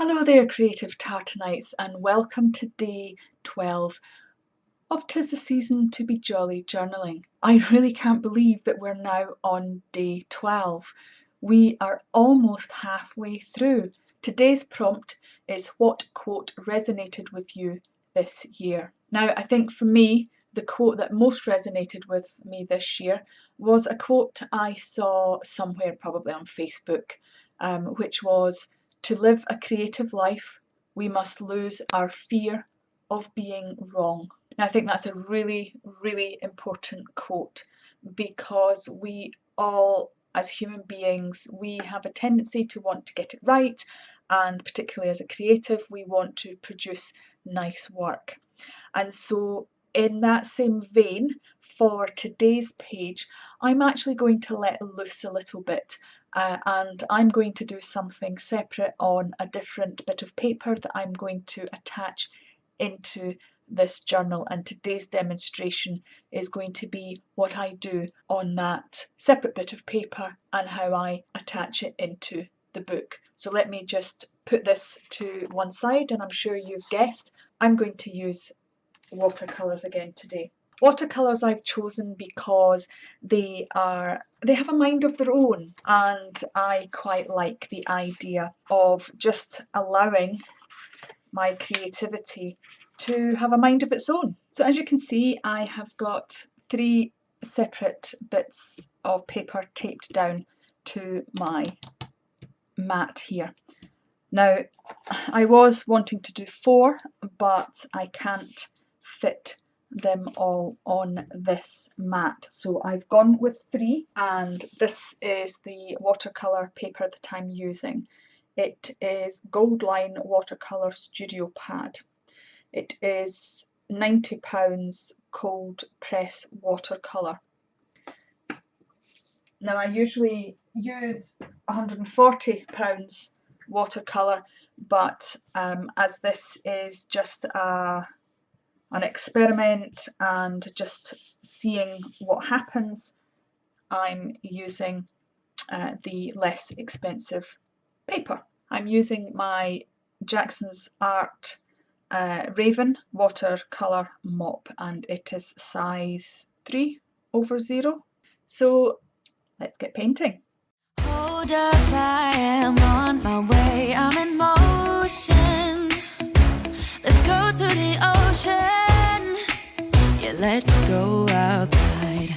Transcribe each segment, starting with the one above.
Hello there, creative Tartanites, and welcome to day 12 of 'Tis the Season to Be Jolly Journaling. I really can't believe that we're now on day 12. We are almost halfway through. Today's prompt is what quote resonated with you this year? Now, I think for me, the quote that most resonated with me this year was a quote I saw somewhere, probably on Facebook, which was, "To live a creative life, we must lose our fear of being wrong." Now, I think that's a really, really important quote because we all, as human beings, we have a tendency to want to get it right, and particularly as a creative, we want to produce nice work. And so, in that same vein, for today's page, I'm actually going to let loose a little bit. And I'm going to do something separate on a different bit of paper that I'm going to attach into this journal, and today's demonstration is going to be what I do on that separate bit of paper and how I attach it into the book. So let me just put this to one side, and I'm sure you've guessed I'm going to use watercolours again today. Watercolours I've chosen because they have a mind of their own, and I quite like the idea of just allowing my creativity to have a mind of its own. So as you can see, I have got 3 separate bits of paper taped down to my mat here. Now, I was wanting to do 4, but I can't fit them all on this mat, so I've gone with 3, and this is the watercolour paper that I'm using. It is Goldline Watercolour Studio Pad. It is £90 cold press watercolour. Now, I usually use £140 watercolour, but as this is just an experiment and just seeing what happens, I'm using the less expensive paper. I'm using my Jackson's Art Raven watercolour mop, and it is size 3/0. So let's get painting. Hold up, I am on my way, I'm in motion. Let's go to the ocean, yeah, let's go outside.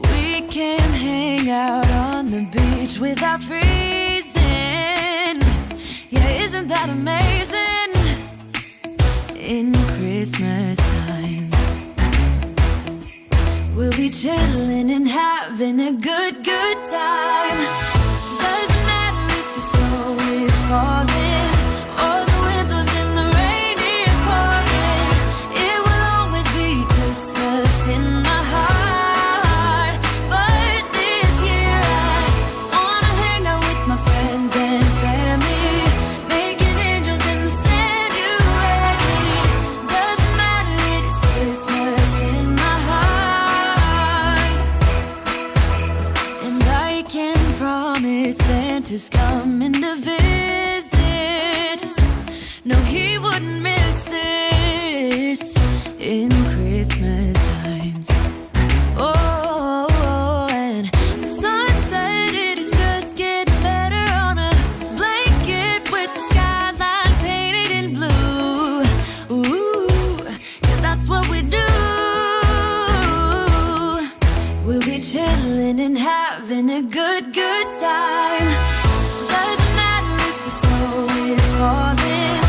We can hang out on the beach without freezing, yeah, isn't that amazing? In Christmas times, we'll be chilling and having a good time. Doesn't matter if the snow is falling or the wind blows and the rain is pouring, it will always be Christmas in my heart. But this year I wanna hang out with my friends and family, making angels in the sand, you ready? Doesn't matter, it is Christmas in my heart. And I can promise Santa's coming to visit. No, he wouldn't miss this in Christmas times. Oh, and the sunset, it is just getting better on a blanket with the skyline painted in blue. Ooh, yeah, that's what we do. We'll be chilling and having a good time. Doesn't matter if the snow is falling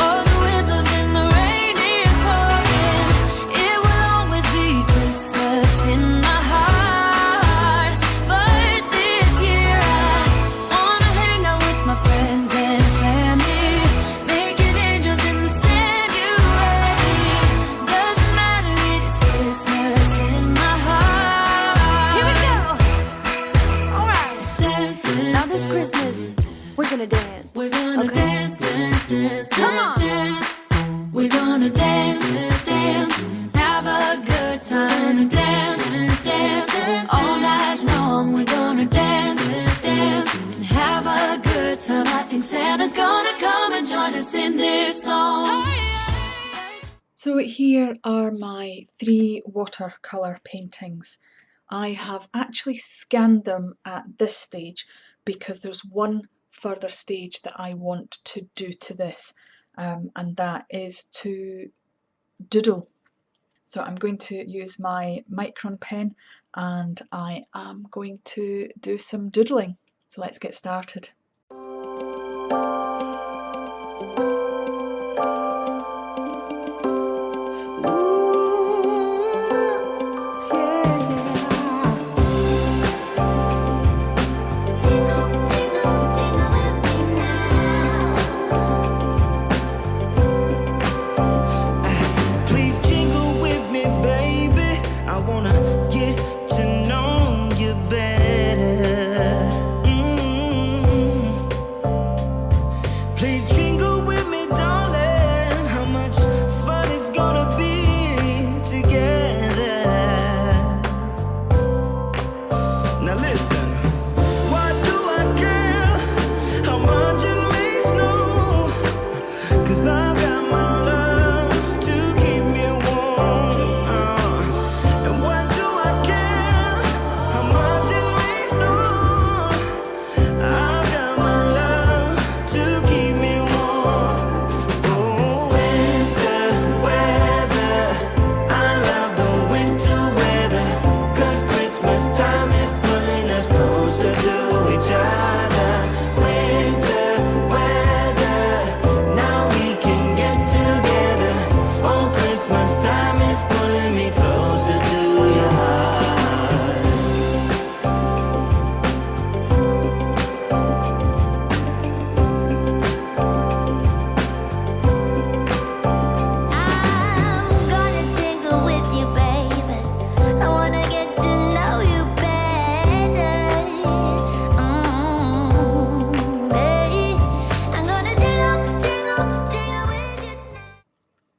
or the wind blows and the rain is pouring, it will always be Christmas in my heart. But this year I wanna hang out with my friends and family, making angels in the sand, you ready? Doesn't matter, it is Christmas in my heart. Here we go. All right. Dance, dance, now this Christmas, we're gonna dance. We're gonna dance, dance, dance, come on. Dance. We're gonna dance, dance, have a good time. Dance, dance, all night long. We're gonna dance, dance, and have a a good time. I think Santa's gonna come and join us in this song. So here are my 3 watercolour paintings. I have actually scanned them at this stage because there's one further stage that I want to do to this, and that is to doodle. So I'm going to use my Micron pen and I am going to do some doodling. So let's get started.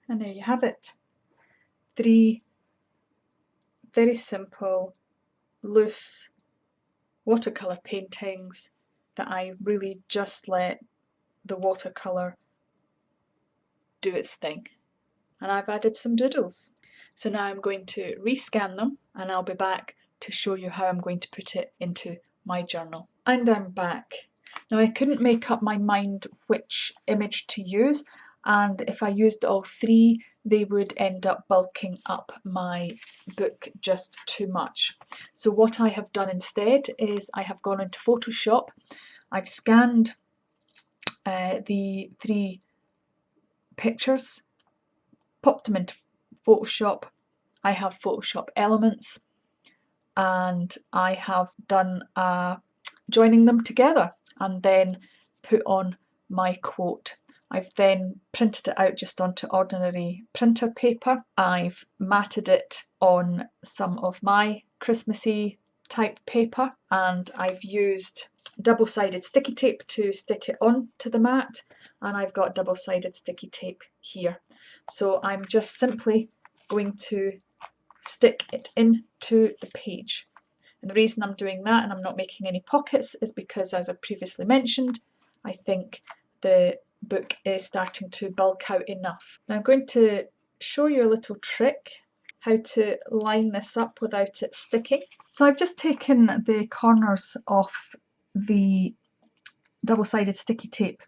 And there you have it. 3 very simple, loose watercolour paintings that I really just let the watercolour do its thing. And I've added some doodles. So now I'm going to rescan them and I'll be back to show you how I'm going to put it into my journal. And I'm back. Now I couldn't make up my mind which image to use, and if I used all 3 they would end up bulking up my book just too much. So what I have done instead is I have gone into Photoshop, I've scanned the 3 pictures, popped them into Photoshop. I have Photoshop elements and I have done joining them together and then put on my quote. I've then printed it out just onto ordinary printer paper. I've matted it on some of my Christmassy type paper and I've used double-sided sticky tape to stick it onto the mat, and I've got double-sided sticky tape here. So I'm just simply going to stick it into the page. And the reason I'm doing that and I'm not making any pockets is because, as I previously mentioned, I think the book is starting to bulk out enough. Now I'm going to show you a little trick how to line this up without it sticking. So I've just taken the corners off the double-sided sticky tape,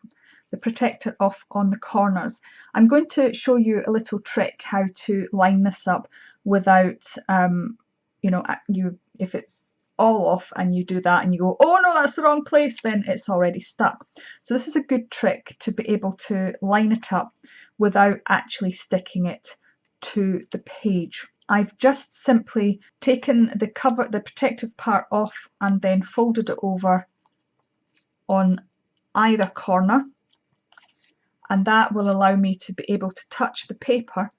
the protector off on the corners. I'm going to show you a little trick how to line this up without, if it's all off and you do that and you go, oh no, that's the wrong place, then it's already stuck. So this is a good trick to be able to line it up without actually sticking it to the page. I've just simply taken the cover, the protective part off, and then folded it over on either corner, and that will allow me to be able to touch the paper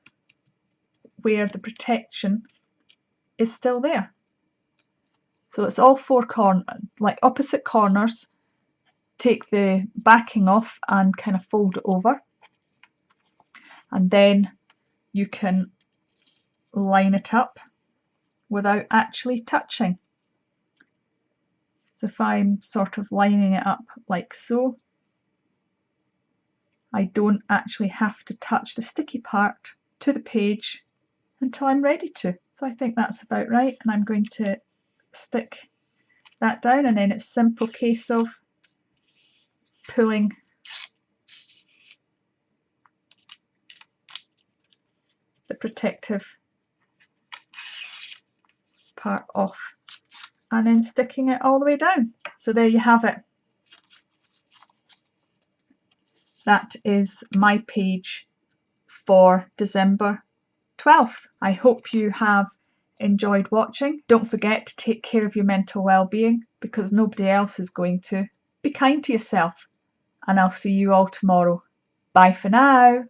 where the protection is still there. So it's all 4 corners, like opposite corners. Take the backing off and kind of fold it over, and then you can line it up without actually touching. So if I'm sort of lining it up like so, I don't actually have to touch the sticky part to the page until I'm ready to. So I think that's about right, and I'm going to stick that down, and then it's a simple case of pulling the protective part off and then sticking it all the way down. So there you have it. That is my page for December 12th. I hope you have enjoyed watching. Don't forget to take care of your mental well-being, because nobody else is going to. Be kind to yourself, and I'll see you all tomorrow. Bye for now.